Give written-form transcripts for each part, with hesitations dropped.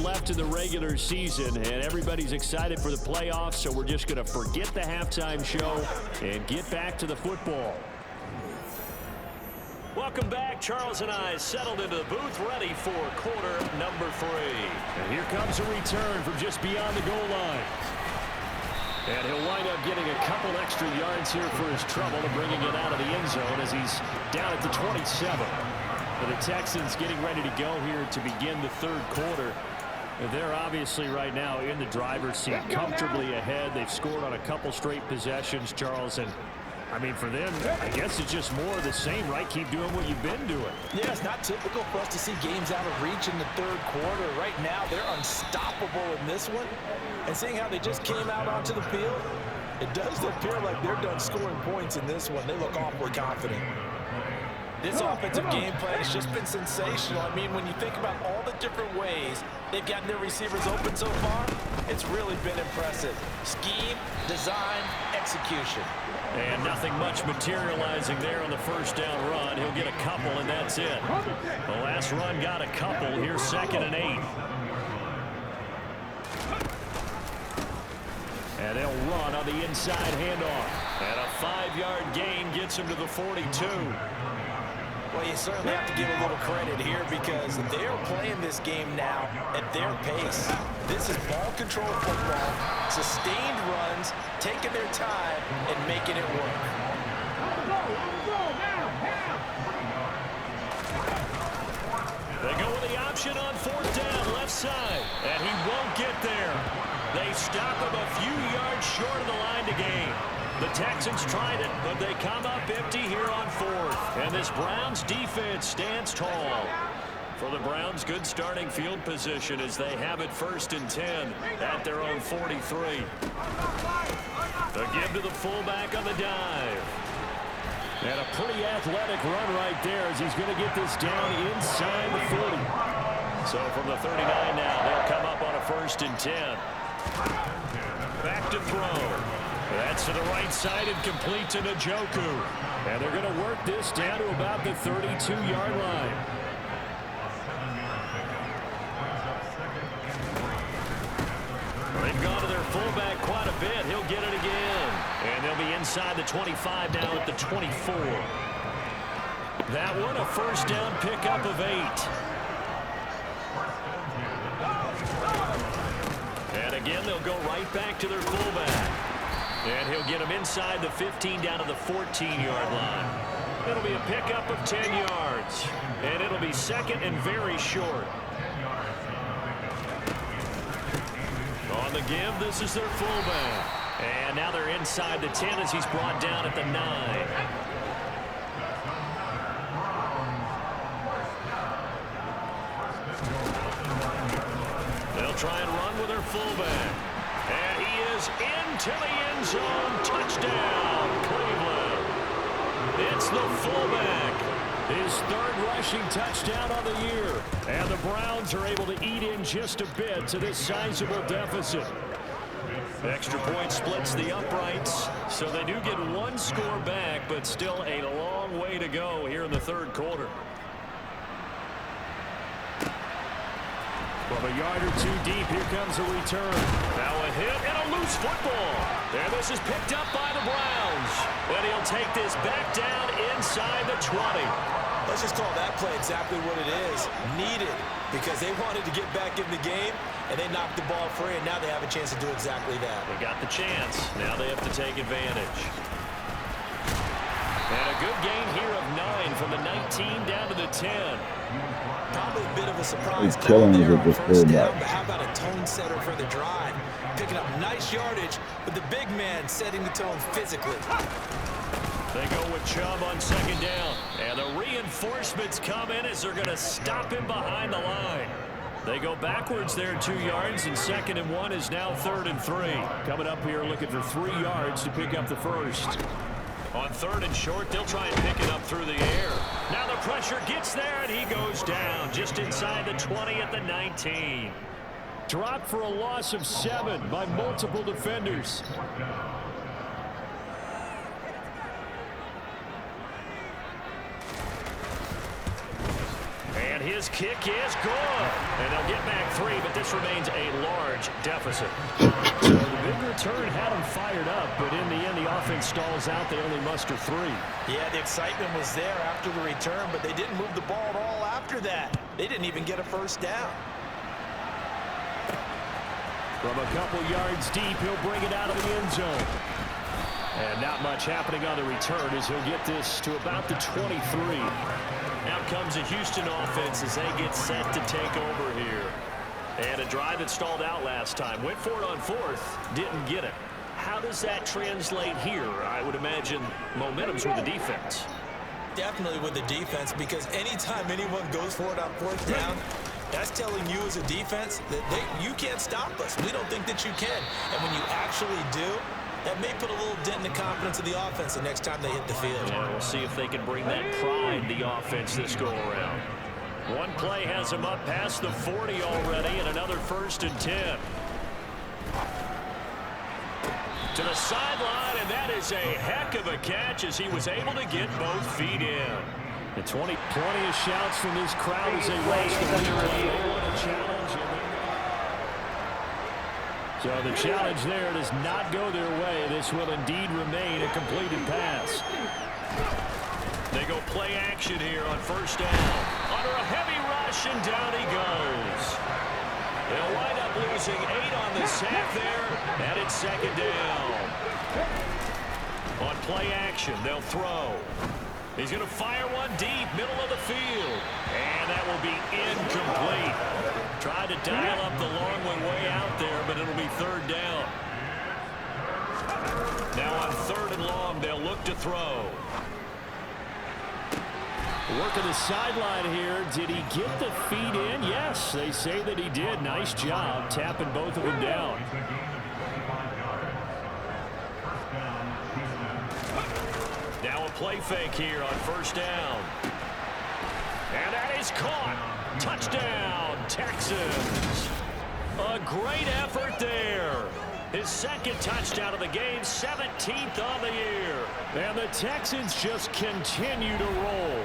left in the regular season, and everybody's excited for the playoffs, so we're just going to forget the halftime show and get back to the football. Welcome back. Charles and I settled into the booth, ready for quarter number 3. And here comes a return from just beyond the goal line. And he'll wind up getting a couple extra yards here for his trouble and bringing it out of the end zone as he's down at the 27. The Texans getting ready to go here to begin the third quarter. They're obviously right now in the driver's seat, comfortably ahead. They've scored on a couple straight possessions, Charles, and I mean, for them, I guess it's just more of the same, right? Keep doing what you've been doing. Yeah, it's not typical for us to see games out of reach in the third quarter. Right now, they're unstoppable in this one. And seeing how they just came out onto the field, it does appear like they're done scoring points in this one. They look awfully confident. This offensive game plan has just been sensational. I mean, when you think about all the different ways they've gotten their receivers open so far, it's really been impressive. Scheme, design, execution. And nothing much materializing there on the first down run. He'll get a couple, and that's it. The last run got a couple. Here's 2nd and 8. And they'll run on the inside handoff. And a 5-yard gain gets him to the 42. Well, you certainly have to give a little credit here because they're playing this game now at their pace. This is ball control football, sustained runs, taking their time and making it work. They go with the option on 4th down, left side, and he won't get there. They stop him a few yards short of the line to gain. The Texans tried it, but they come up empty here on 4th. And this Browns defense stands tall. For the Browns, good starting field position as they have it 1st and 10 at their own 43. The give to the fullback on the dive. And a pretty athletic run right there as he's going to get this down inside the 40. So from the 39 now, they'll come up on a 1st and 10. Back to throw. That's to the right side and complete to Njoku. And they're going to work this down to about the 32-yard line. They've gone to their fullback quite a bit. He'll get it again. And they'll be inside the 25 now at the 24. That one a 1st down pickup of 8. And again, they'll go right back to their fullback. And he'll get him inside the 15 down to the 14-yard line. It'll be a pickup of 10 yards. And it'll be 2nd and very short. On the give, this is their fullback. And now they're inside the 10 as he's brought down at the 9. They'll try and run with their fullback. And he is into the end zone. Touchdown, Cleveland. It's the fullback. His 3rd rushing touchdown on the year. And the Browns are able to eat in just a bit to this sizable deficit. Extra point splits the uprights, so they do get 1 score back, but still a long way to go here in the 3rd quarter. From a yard or 2 deep, here comes a return. Now a hit and a loose football. And this is picked up by the Browns. And he'll take this back down inside the 20. Let's just call that play exactly what it is. Needed, because they wanted to get back in the game, and they knocked the ball free, and now they have a chance to do exactly that. They got the chance. Now they have to take advantage. And a good gain here of 9 from the 19 down to the 10. Probably a bit of a surprise killing there with on the 1st down, fullback. but how about a tone setter for the drive? Picking up nice yardage, but the big man setting the tone physically. They go with Chubb on 2nd down. And the reinforcements come in as they're going to stop him behind the line. They go backwards there 2 yards, and 2nd and 1 is now 3rd and 3. Coming up here looking for 3 yards to pick up the 1st. On 3rd and short, they'll try and pick it up through the air. Now the pressure gets there, and he goes down just inside the 20 at the 19. Dropped for a loss of 7 by multiple defenders. And his kick is good. And they'll get back 3, but this remains a large deficit. So the big return had them fired up, but in the end, the offense stalls out. They only muster 3. Yeah, the excitement was there after the return, but they didn't move the ball at all after that. They didn't even get a first down. From a couple yards deep, he'll bring it out of the end zone. And not much happening on the return as he'll get this to about the 23. Out comes the Houston offense as they get set to take over here. And a drive that stalled out last time. Went for it on 4th, didn't get it. How does that translate here? I would imagine momentum's with the defense. Definitely with the defense, because anytime anyone goes for it on 4th down, that's telling you as a defense that you can't stop us. We don't think that you can. And when you actually do, that may put a little dent in the confidence of the offense the next time they hit the field. Yeah, we'll see if they can bring that pride to the offense this go-around. One play has him up past the 40 already, and another 1st and 10. To the sideline, and that is a heck of a catch as he was able to get both feet in. The 20, plenty of shouts from this crowd as they watch the replay. They want a challenge. So the challenge there does not go their way. This will indeed remain a completed pass. They go play action here on 1st down. Under a heavy rush, and down he goes. They'll wind up losing 8 on the sack there, and it's 2nd down. On play action, they'll throw. He's going to fire one deep, middle of the field. And that will be incomplete. Tried to dial up the long one way out there, but it'll be 3rd down. Now on 3rd and long, they'll look to throw. Working the sideline here. Did he get the feet in? Yes, they say that he did. Nice job tapping both of them down. Now a play fake here on 1st down. And that is caught. Touchdown, Texans. A great effort there. His 2nd touchdown of the game, 17th on the year. And the Texans just continue to roll.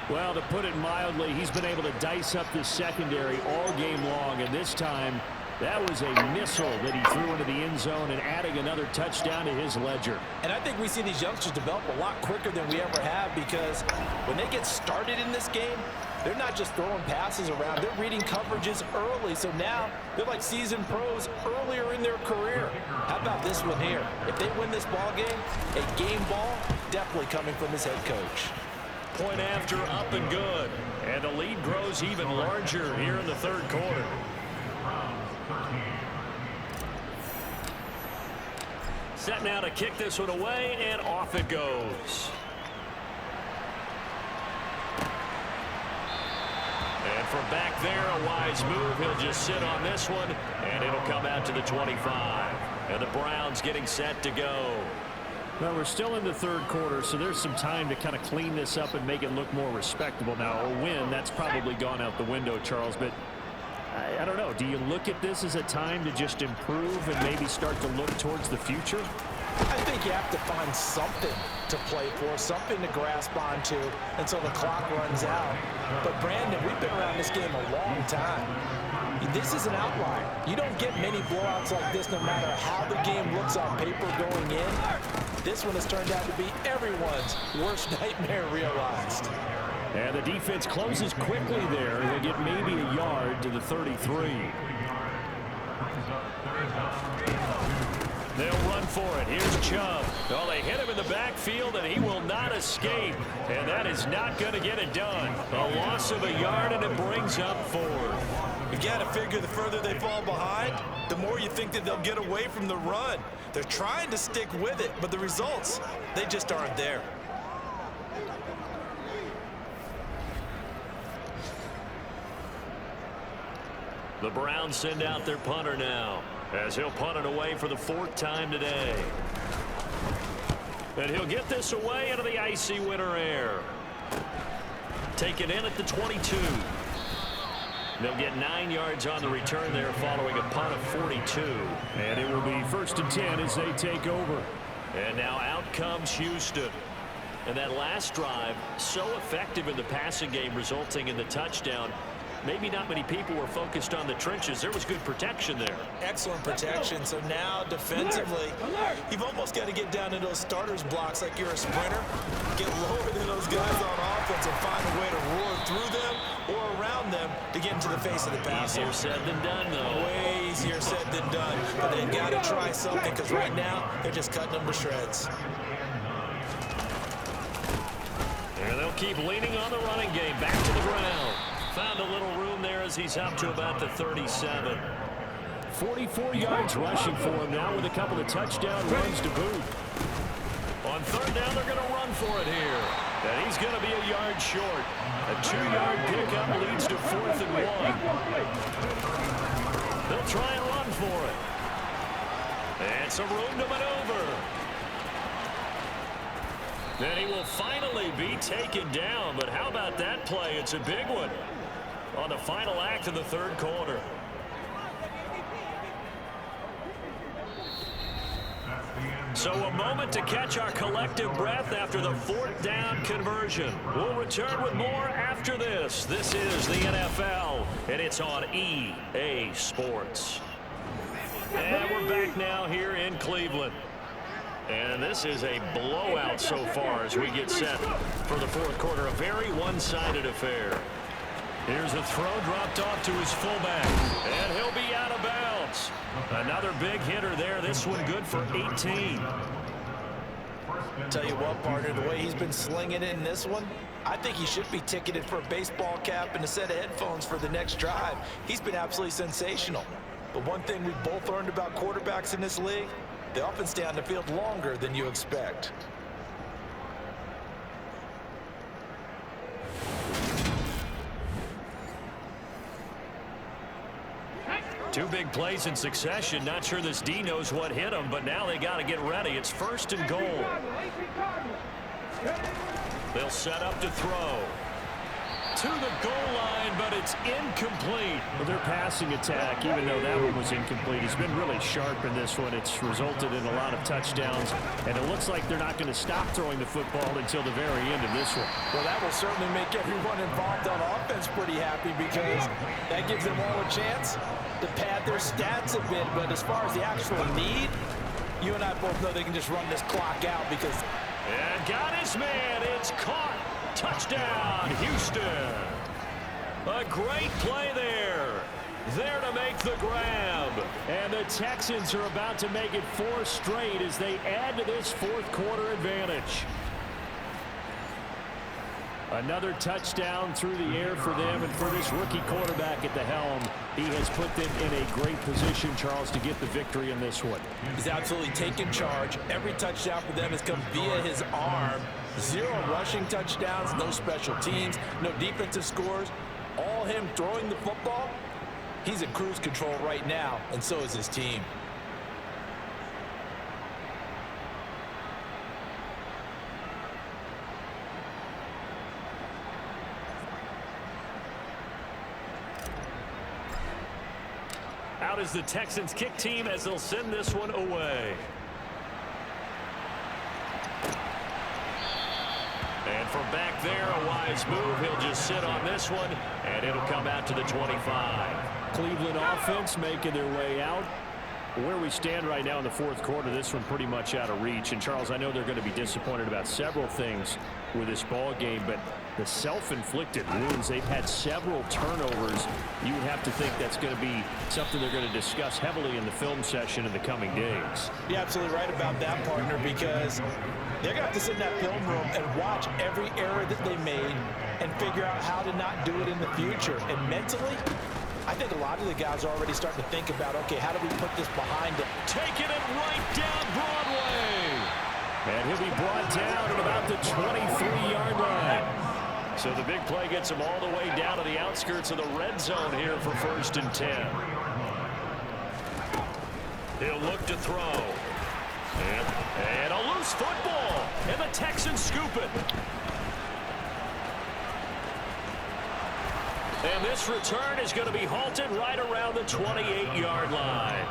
Well, to put it mildly, he's been able to dice up this secondary all game long, and this time that was a missile that he threw into the end zone and adding another touchdown to his ledger. And I think we see these youngsters develop a lot quicker than we ever have, because when they get started in this game, they're not just throwing passes around. They're reading coverages early. So now they're like seasoned pros earlier in their career. How about this one here? If they win this ball game, a game ball definitely coming from his head coach. Point after, up and good. And the lead grows even larger here in the 3rd quarter. Set now to kick this one away, and off it goes. And from back there, a wise move. He'll just sit on this one, and it'll come out to the 25. And the Browns getting set to go. Well, we're still in the 3rd quarter, so there's some time to kind of clean this up and make it look more respectable. Now, a win, that's probably gone out the window, Charles, but I don't know. Do you look at this as a time to just improve and maybe start to look towards the future? I think you have to find something to play for, something to grasp onto until the clock runs out. But, Brandon, we've been around this game a long time. This is an outlier. You don't get many blowouts like this no matter how the game looks on paper going in. This one has turned out to be everyone's worst nightmare realized. And the defense closes quickly there. They'll get maybe a yard to the 33. They'll run for it. Here's Chubb. Well, they hit him in the backfield, and he will not escape. And that is not going to get it done. A loss of a yard, and it brings up 4. You got to figure the further they fall behind, the more you think that they'll get away from the run. They're trying to stick with it, but the results, they just aren't there. The Browns send out their punter now, as he'll punt it away for the 4th time today. And he'll get this away into the icy winter air. Taken in at the 22. They'll get 9 yards on the return there following a punt of 42. And it will be 1st and 10 as they take over. And now out comes Houston. And that last drive, so effective in the passing game, resulting in the touchdown. Maybe not many people were focused on the trenches. There was good protection there. Excellent protection. So now defensively, you've almost got to get down to those starters blocks like you're a sprinter. Get lower than those guys on offense and find a way to roar through them or around them to get into the face of the passer. Easier said than done, though. Way easier said than done. But they've got to try something because right now they're just cutting them to shreds. And they'll keep leaning on the running game. Back to the ground. Found a little room there as he's up to about the 37. 44 yards rushing for him now with a couple of touchdown runs to boot. On third down, they're going to run for it here. And he's going to be a yard short. A 2-yard pickup leads to 4th and 1. They'll try and run for it. And some room to maneuver. And he will finally be taken down. But how about that play? It's a big one on the final act of the third quarter. So a moment to catch our collective breath after the 4th down conversion. We'll return with more after this. This is the NFL, and it's on EA Sports. And we're back now here in Cleveland. And this is a blowout so far as we get set for the fourth quarter. A very one-sided affair. Here's a throw dropped off to his fullback. And he'll be out of bounds. Another big hitter there. This one good for 18. Tell you what, partner, the way he's been slinging it in this one, I think he should be ticketed for a baseball cap and a set of headphones for the next drive. He's been absolutely sensational. But one thing we both learned about quarterbacks in this league, they often stay on the field longer than you expect. Two big plays in succession. Not sure this D knows what hit him, but now they got to get ready. It's 1st and goal. They'll set up to throw. To the goal line, but it's incomplete. Well, their passing attack, even though that one was incomplete, has been really sharp in this one. It's resulted in a lot of touchdowns, and it looks like they're not going to stop throwing the football until the very end of this one. Well, that will certainly make everyone involved on offense pretty happy because that gives them all a chance to pad their stats a bit. But as far as the actual need, you and I both know they can just run this clock out because... And got his man. It's caught. Touchdown, Houston. A great play there. There to make the grab. And the Texans are about to make it 4 straight as they add to this fourth quarter advantage. Another touchdown through the air for them, and for this rookie quarterback at the helm, he has put them in a great position, Charles, to get the victory in this one. He's absolutely taken charge. Every touchdown for them has come via his arm. 0 rushing touchdowns, no special teams, no defensive scores. All him throwing the football. He's in cruise control right now, and so is his team. Out is the Texans kick team as they'll send this one away. And from back there, a wise move. He'll just sit on this one, and it'll come out to the 25. Cleveland offense making their way out. Where we stand right now in the fourth quarter, this one pretty much out of reach. And, Charles, I know they're going to be disappointed about several things with this ball game, but the self-inflicted wounds, they've had several turnovers. You would have to think that's going to be something they're going to discuss heavily in the film session in the coming days. You're absolutely right about that, partner, because they're going to have to sit in that film room and watch every error that they made and figure out how to not do it in the future. And mentally, I think a lot of the guys are already starting to think about, okay, how do we put this behind them? Taking it right down Broadway. And he'll be brought down at about the 23-yard line. So the big play gets him all the way down to the outskirts of the red zone here for 1st and 10. He'll look to throw. And a loose football. And the Texans scoop it. And this return is going to be halted right around the 28-yard line.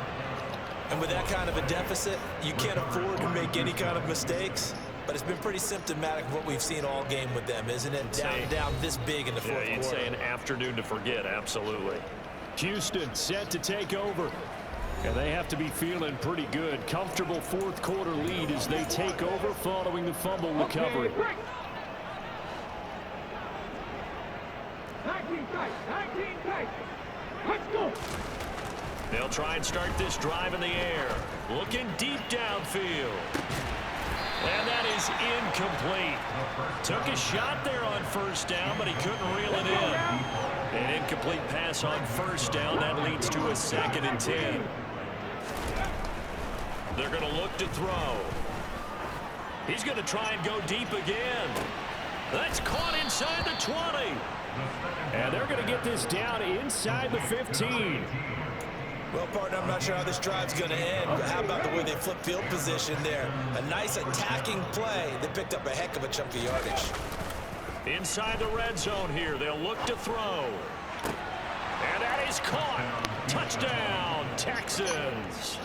And with that kind of a deficit, you can't afford to make any kind of mistakes. but it's been pretty symptomatic of what we've seen all game with them, isn't it? Down this big in the fourth quarter. You'd say an afternoon to forget, absolutely. Houston set to take over. And they have to be feeling pretty good. Comfortable fourth quarter lead as they take over following the fumble recovery. Let's go. They'll try and start this drive in the air. Looking deep downfield. And that is incomplete. Took a shot there on first down, but he couldn't reel it in. An incomplete pass on first down. That leads to a 2nd and 10. They're going to look to throw. He's going to try and go deep again. That's caught inside the 20. And they're going to get this down inside the 15. Well, partner, I'm not sure how this drive's going to end, but how about the way they flip field position there? A nice attacking play. They picked up a heck of a chunk of yardage. Inside the red zone here. They'll look to throw. And that is caught. Touchdown, Texans.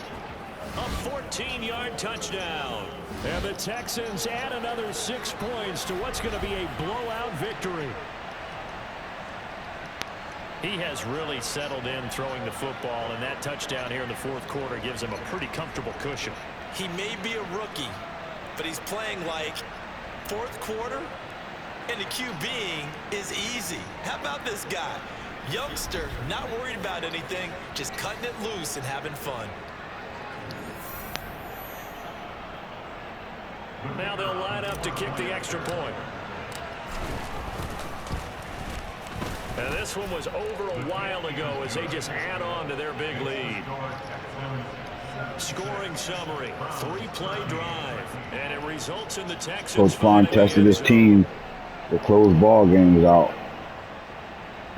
A 14-yard touchdown. And the Texans add another 6 points to what's going to be a blowout victory. He has really settled in throwing the football, and that touchdown here in the fourth quarter gives him a pretty comfortable cushion. He may be a rookie, but he's playing like fourth quarter, and the QBing is easy. How about this guy? Youngster, not worried about anything, just cutting it loose and having fun. Now they'll line up to kick the extra point. And this one was over a while ago as they just add on to their big lead. Scoring summary, 3-play drive, and it results in the Texans. Coach Fine tested his team to close ball games out,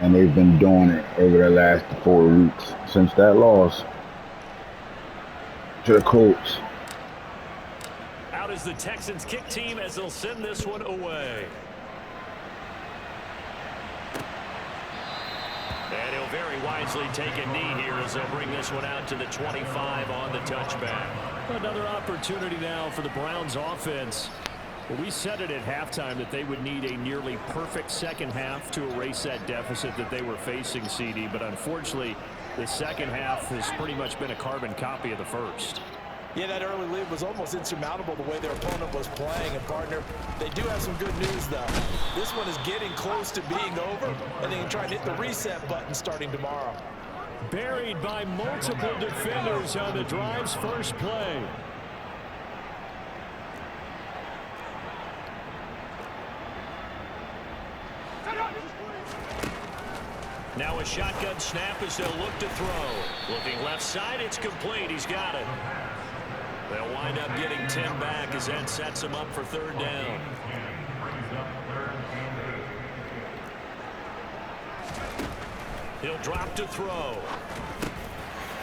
and they've been doing it over the last 4 weeks since that loss to the Colts. Out is the Texans kick team as they'll send this one away. And he'll very wisely take a knee here as they'll bring this one out to the 25 on the touchback. Another opportunity now for the Browns offense. Well, we said it at halftime that they would need a nearly perfect second half to erase that deficit that they were facing, CD. But unfortunately, the second half has pretty much been a carbon copy of the first. Yeah, that early lead was almost insurmountable the way their opponent was playing. And, partner, they do have some good news, though. This one is getting close to being over, and they can try and hit the reset button starting tomorrow. Buried by multiple defenders on the drive's first play. Now a shotgun snap as they'll look to throw. Looking left side, it's complete. He's got it. They'll wind up getting 10 back as that sets them up for third down. He'll drop to throw.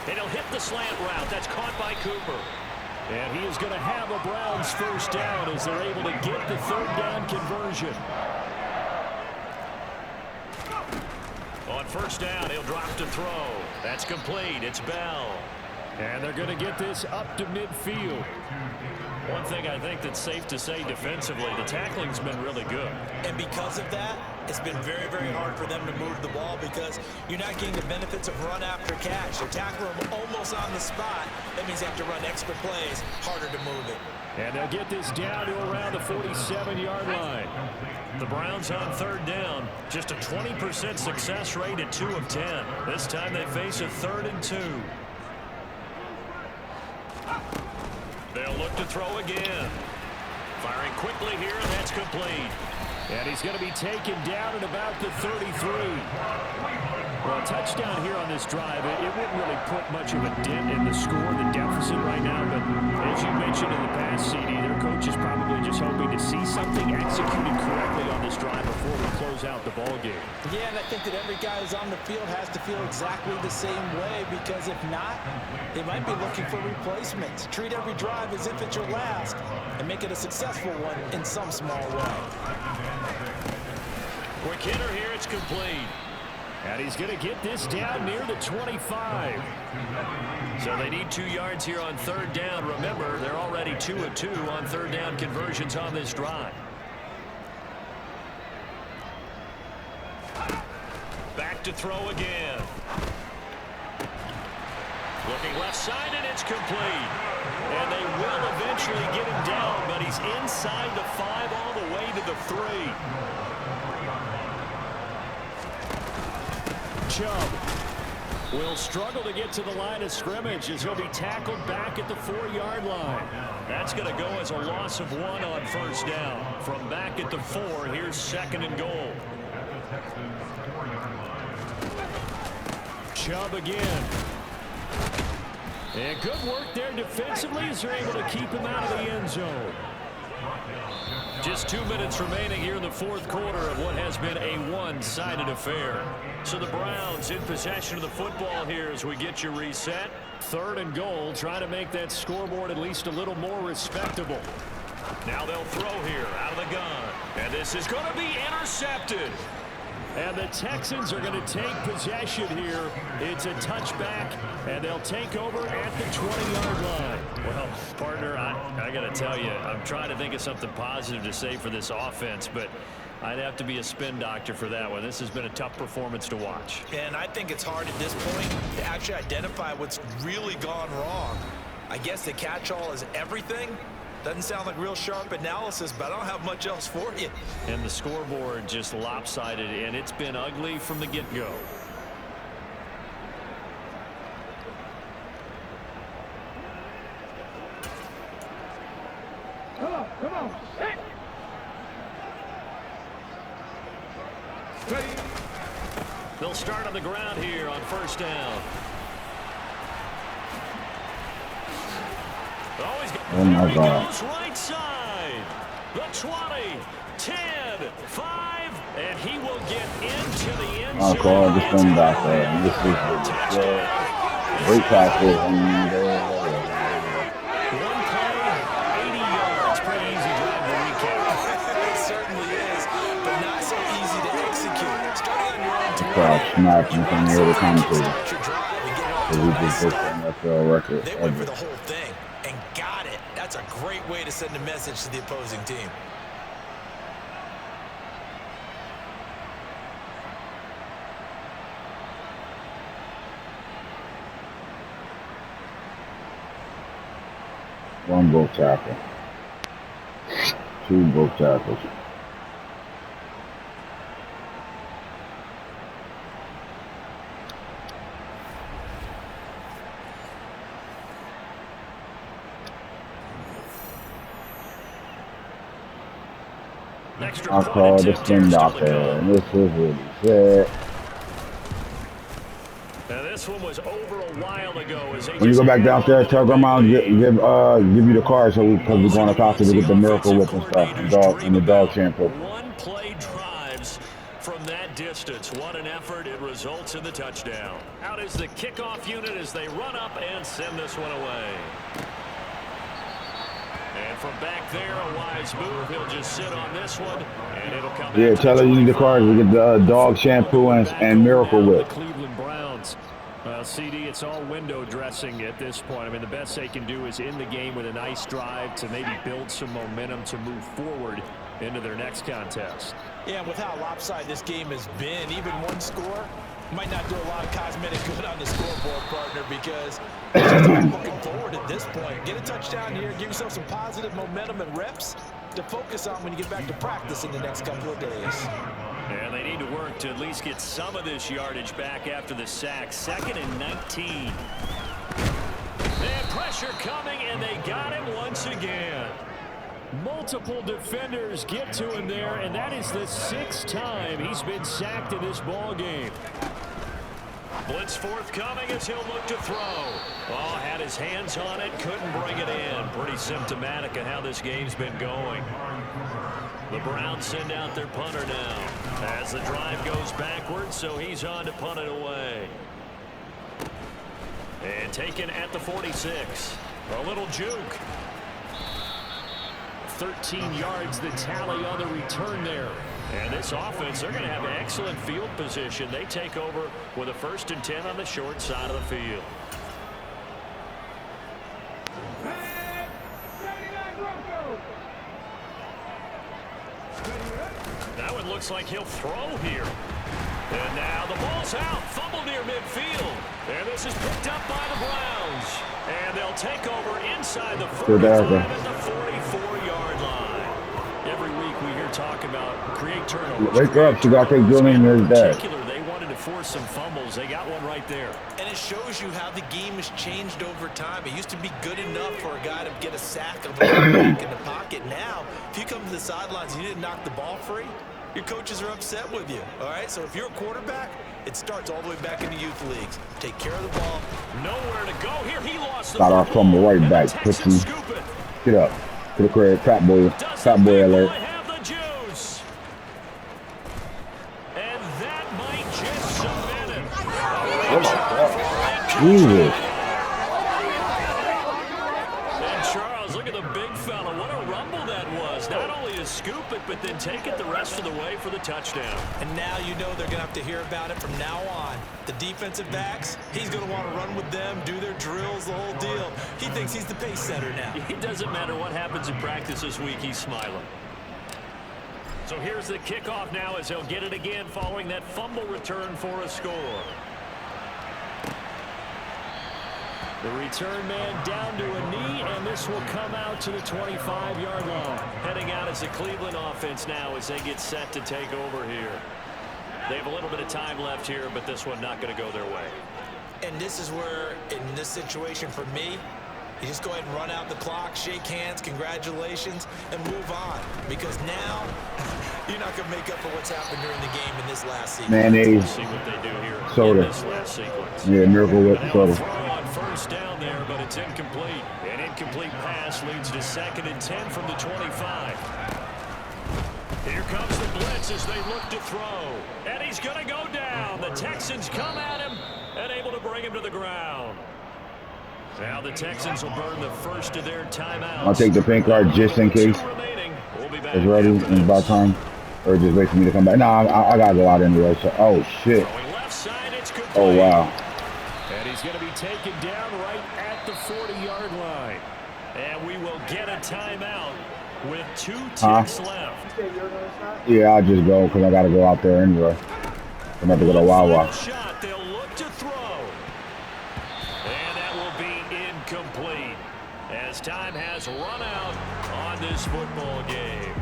And he'll hit the slant route. That's caught by Cooper. And he is going to have a Browns first down as they're able to get the third down conversion. On first down, he'll drop to throw. That's complete. It's Bell. And they're going to get this up to midfield. One thing I think that's safe to say defensively, the tackling's been really good. And because of that, it's been very, very hard for them to move the ball because you're not getting the benefits of run after catch. You're tackling them almost on the spot. That means they have to run extra plays, harder to move it. And they'll get this down to around the 47-yard line. The Browns on third down, just a 20% success rate at 2 of 10. This time they face a 3rd and 2. They'll look to throw again. Firing quickly here, and that's complete. And he's going to be taken down at about the 33. Well, a touchdown here on this drive, it wouldn't really put much of a dent in the score, the deficit right now. But as you mentioned in the past, CD, their coach is probably just hoping to see something executed correctly on this drive before we close out the ball game. Yeah, and I think that every guy who's on the field has to feel exactly the same way, because if not, they might be looking for replacements. Treat every drive as if it's your last and make it a successful one in some small way. Quick hitter here, it's complete. And he's going to get this down near the 25. So they need 2 yards here on third down. Remember, they're already 2 of 2 on third down conversions on this drive. Back to throw again. Looking left side, and it's complete. And they will eventually get him down, but he's inside the 5 all the way to the 3. Chubb will struggle to get to the line of scrimmage as he'll be tackled back at the 4-yard line. That's going to go as a loss of 1 on first down. From back at the 4, here's 2nd and goal. Chubb again. And good work there defensively as they're able to keep him out of the end zone. Just 2 minutes remaining here in the 4th quarter of what has been a one-sided affair. So the Browns in possession of the football here as we get you reset. 3rd and goal, trying to make that scoreboard at least a little more respectable. Now they'll throw here out of the gun. And this is going to be intercepted. And the Texans are going to take possession here. It's a touchback, and they'll take over at the 20-yard line. Well, partner, I got to tell you, I'm trying to think of something positive to say for this offense, but I'd have to be a spin doctor for that one. This has been a tough performance to watch. And I think it's hard at this point to actually identify what's really gone wrong. I guess the catch-all is everything. Doesn't sound like real sharp analysis, but I don't have much else for you. And the scoreboard just lopsided, and it's been ugly from the get-go. Come on. Hey. Ready. They'll start on the ground here on first down. Oh my God. Goes right side. The 20, 10, 5, and he will get into the end zone. I'll call this one back there. This is the great passes. One play, 80 yards. Pretty easy drive to recap. It certainly is, but not so easy to execute. Starting on your own The crowd snapping from the other commentator. start your drive and get off So we just broke the NFL record They went for ever. the whole thing and got it. That's a great way to send a message to the opposing team. One broke tackle. 2 broke tackles. I'll call the spin doctor. And this is what he said. Now this one was over a while ago. As When you go back downstairs, tell grandma to give you the card because we're going to Costa to get the Miracle Whip and stuff and the dog shampoo. One play drives from that distance. What an effort. It results in the touchdown. Out is the kickoff unit as they run up and send this one away. And from back there, a wise move. He'll just sit on this one, and it'll come. Yeah, tell her you need the cards. We get the dog shampoo and Miracle Whip. The Cleveland Browns. CD, it's all window dressing at this point. I mean, the best they can do is end the game with a nice drive to maybe build some momentum to move forward into their next contest. Yeah, with how lopsided this game has been, even one score might not do a lot of cosmetic good on the scoreboard, partner, because it's just looking forward at this point. Get a touchdown here, give yourself some positive momentum and reps to focus on when you get back to practice in the next couple of days. And they need to work to at least get some of this yardage back after the sack. 2nd and 19. And pressure coming, and they got him once again. Multiple defenders get to him there, and that is the 6th time he's been sacked in this ball game. Blitz forthcoming as he'll look to throw. Oh, had his hands on it, couldn't bring it in. Pretty symptomatic of how this game's been going. The Browns send out their punter now as the drive goes backwards, so he's on to punt it away. And taken at the 46. A little juke. 13 yards the tally on the return there. And this offense, they're going to have excellent field position. They take over with a 1st and 10 on the short side of the field. That one looks like he'll throw here. And now the ball's out. Fumble near midfield. And this is picked up by the Browns. And they'll take over inside the 45 at the 44-yard line. Every week we hear talk about create turnovers. Wake up, you got to take Julian and his dad. They wanted to force some fumbles. They got one right there. And it shows you how the game has changed over time. It used to be good enough for a guy to get a sack of a back in the pocket. Now, if you come to the sidelines and you didn't knock the ball free, your coaches are upset with you. All right, so if you're a quarterback, it starts all the way back in the youth leagues. Take care of the ball. Nowhere to go here. He lost the got our fumble right back. Pussy. Get up. To the crib. Fat boy. Fat boy alert. Have the juice. And that might just submit him. Oh my God. Jesus. And Charles, look at the big fella. What a rumble that was. Not only to scoop it, but then take it the rest of the way for the touchdown. And now you know they're going to have to hear about it from now on. The defensive backs, he's going to want to run with them, do their drills, the whole deal. He thinks he's the pace setter now. It doesn't matter what happens in practice this week, he's smiling. So here's the kickoff now as they'll get it again following that fumble return for a score. The return man down to a knee, and this will come out to the 25-yard line. Heading out as the Cleveland offense now as they get set to take over here. They have a little bit of time left here, but this one not going to go their way. And this is where, in this situation for me, you just go ahead and run out the clock, shake hands, congratulations, and move on. Because now, you're not going to make up for what's happened during the game in this last sequence. Mayonnaise. See what they do here Soda. in this last sequence. Yeah, Miracle Whip soda. Throw on 1st down there, but it's incomplete. An incomplete pass leads to 2nd and 10 from the 25. Here comes the blitz as they look to throw. And he's going to go down. The Texans come at him and able to bring him to the ground. Now the Texans will burn the first of their timeouts. I'll take the pink card just in case. We'll be back It's ready. It's about time. Or just wait for me to come back. No, I got to go out anyway. So, oh, shit. Left side, it's complete. Oh, wow. And he's going to be taken down right at the 40-yard line. And we will get a timeout with 2 ticks left. Yeah, I'll just go because I got to go out there anyway. I'm about to go to Wawa. Shot, they'll look to throw. And that will be incomplete as time has run out on this football game.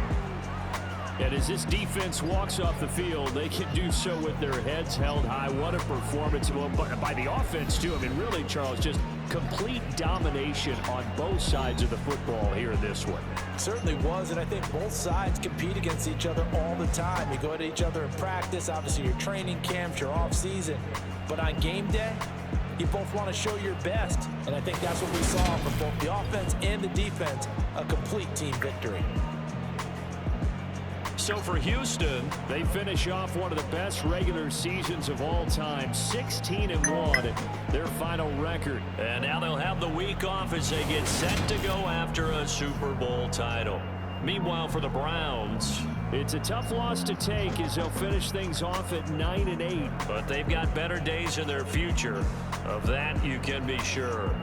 And as this defense walks off the field, they can do so with their heads held high. What a performance by the offense, too. I mean, really, Charles, just complete domination on both sides of the football here in this one. Certainly was, and I think both sides compete against each other all the time. You go at each other in practice, obviously your training camps, your off-season. But on game day, you both want to show your best. And I think that's what we saw from both the offense and the defense, a complete team victory. So for Houston, they finish off one of the best regular seasons of all time, 16-1, their final record. And now they'll have the week off as they get set to go after a Super Bowl title. Meanwhile, for the Browns, it's a tough loss to take as they'll finish things off at 9-8. But they've got better days in their future. Of that, you can be sure.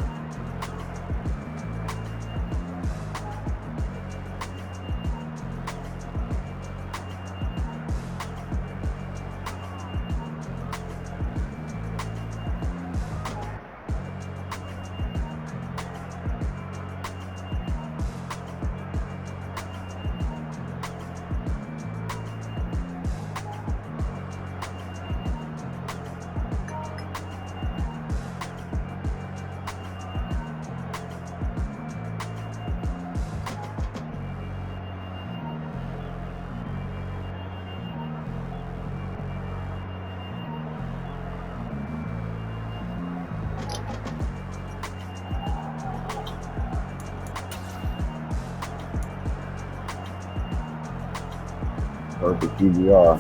Perfect QBR.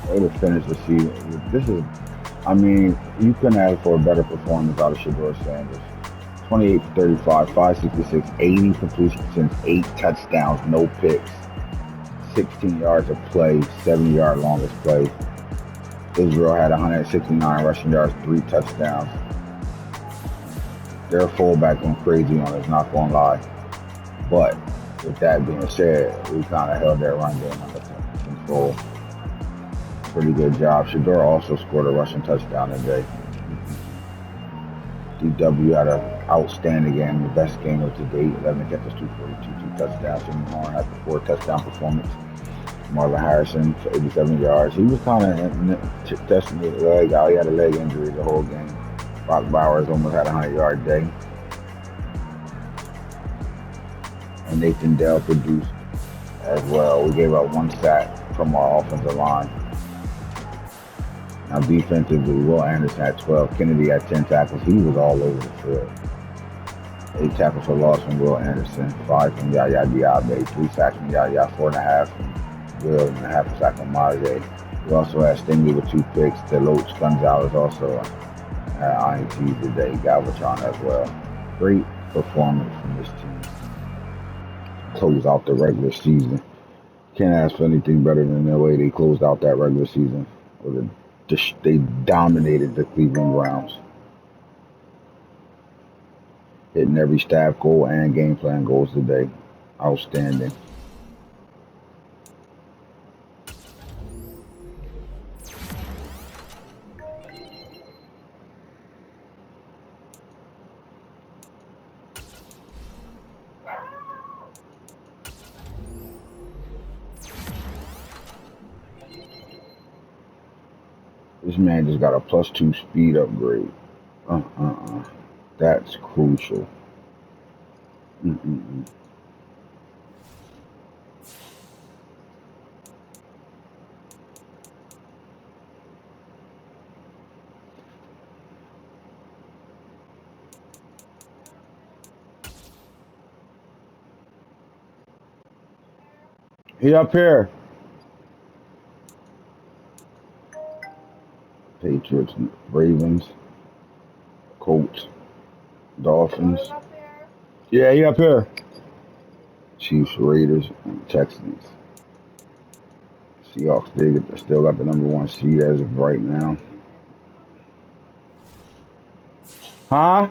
Way to finish the season. This is, I mean, you couldn't ask for a better performance out of Shedeur Sanders. 28 for 35, 566, 80 completions, 8 touchdowns, no picks. 16 yards of play, 70-yard longest play. Israel had 169 rushing yards, 3 touchdowns. Their fullback went crazy on us, not gonna lie. But with that being said, we kind of held that run game under control. Pretty good job. Shador also scored a rushing touchdown today. DW had an outstanding game, the best game of to date. 11 catches, 242, 2 touchdowns. Jimmy Horn had the 4 touchdown performance. Marlon Harrison for 87 yards. He was kind of testing his leg out. He had a leg injury the whole game. Brock Bowers almost had a 100-yard day. And Nathan Dell produced as well. We gave up 1 sack from our offensive line. Now defensively, Will Anderson had 12. Kennedy had 10 tackles. He was all over the field. 8 tackles for loss from Will Anderson. 5 from Yaya Diaby. 3 sacks from Yaya. 4.5 from Will. And a half a sack from Maje. We also had Stingley with 2 picks. Deloach Gonzalez also had INT today. Galvatron as well. Great performance from this team. Close out the regular season. Can't ask for anything better than the way they closed out that regular season. They dominated the Cleveland Browns, hitting every staff goal and game plan goals today. Outstanding. This man just got a +2 speed upgrade. That's crucial. He up here. Patriots, Ravens, Colts, Dolphins. Yeah, he up here. Chiefs, Raiders, and Texans. Seahawks, they still got the #1 seed as of right now. Huh?